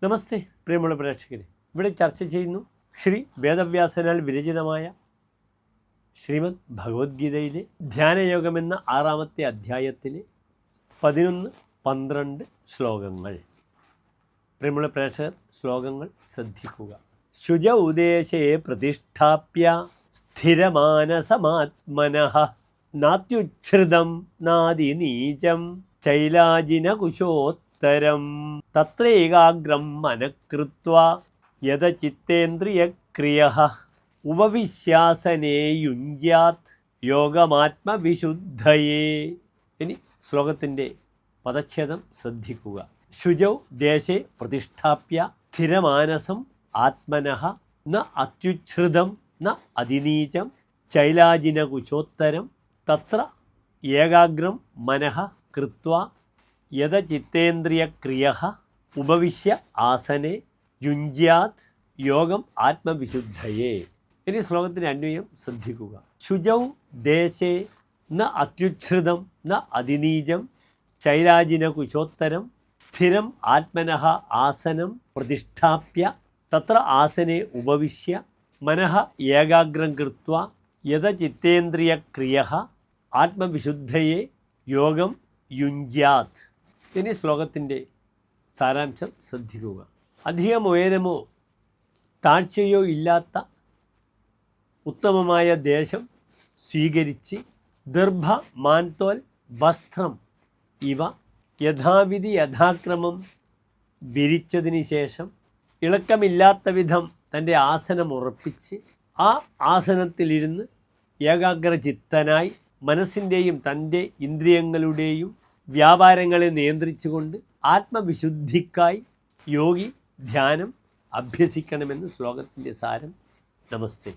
നമസ്തേ പ്രിയമുള്ള പ്രേക്ഷകരെ, ഇവിടെ ചർച്ച ചെയ്യുന്നു ശ്രീ വേദവ്യാസനാൽ വിരചിതമായ ശ്രീമദ് ഭഗവത്ഗീതയിലെ ധ്യാനയോഗമെന്ന 6-ാമത്തെ അധ്യായത്തിലെ 11-12 ശ്ലോകങ്ങൾ. പ്രിയമുള്ള പ്രേക്ഷകർ, ശ്ലോകങ്ങൾ ശ്രദ്ധിക്കുക. ശുച ഉദേശേ പ്രതിഷ്ഠാപ്യ സ്ഥിരമാനസമാത്മനഃ നാത്യുച്ഛ്രിതം നാദിനീചം ചൈലാജിനകുശോത്തരം തത്രൈകാഗ്രം മനഃകൃത്വാ യതചിത്തേന്ദ്രിയക്രിയഃ ഉപവിശ്യാസനേ യുഞ്ജ്യാത് യോഗമാത്മവിശുദ്ധയേ. ഇനി ശ്ലോകത്തിൻ്റെ പദച്ഛേദം ശ്രദ്ധിക്കുക. ശുചൗ ദേശേ പ്രതിഷ്ഠാപ്യ സ്ഥിരമാനസം ആത്മനഃ ന അത്യുച്ഛ്രിതം ന അതിനീചം ചൈലാജിനകുശോത്തരം തത്ര ഏകാഗ്രം മനഃ കൃത്വാ യതചിത്തേന്ദ്രിയക്രിയഃ ഉപവിശ്യ ആസനെ യുഞ്ജ്യാത് യോഗം ആത്മവിശുദ്ധയേ. ഇനി ശ്ലോകത്തിൻ്റെ അന്വയം ശ്രദ്ധിക്കുക. ശുചൗ ദേശേ ന അത്യുച്ഛ്രിതം ന അതിനീചം ചൈലാജിനകുശോത്തരം സ്ഥിരം ആത്മനഃ ആസനം പ്രതിഷ്ഠാപ്യ തത്ര ആസനെ ഉപവിശ്യ മനഃ ഏകാഗ്രം കൃത്വാ യതചിത്തേന്ദ്രിയക്രിയഃ ആത്മവിശുദ്ധയെ യോഗം യുഞ്ജ്യാത്. ഇനി ശ്ലോകത്തിൻ്റെ സാരാംശം ശ്രദ്ധിക്കുക. അധികം ഉയരമോ താഴ്ചയോ ഇല്ലാത്ത ഉത്തമമായ ദേശം സ്വീകരിച്ച് ദർഭ, മാൻതോൽ, വസ്ത്രം ഇവ യഥാവിധി യഥാക്രമം വിരിച്ചതിന് ശേഷം ഇളക്കമില്ലാത്ത വിധം തൻ്റെ ആസനം ഉറപ്പിച്ച് ആ ആസനത്തിലിരുന്ന് ഏകാഗ്രചിത്തനായി മനസ്സിൻ്റെയും തൻ്റെ ഇന്ദ്രിയങ്ങളുടെയും വ്യാപാരങ്ങളെ നിയന്ത്രിച്ചുകൊണ്ട് ആത്മവിശുദ്ധിക്കായി യോഗി ധ്യാനം അഭ്യസിക്കണമെന്ന് ശ്ലോകത്തിൻ്റെ സാരം. നമസ്തേ.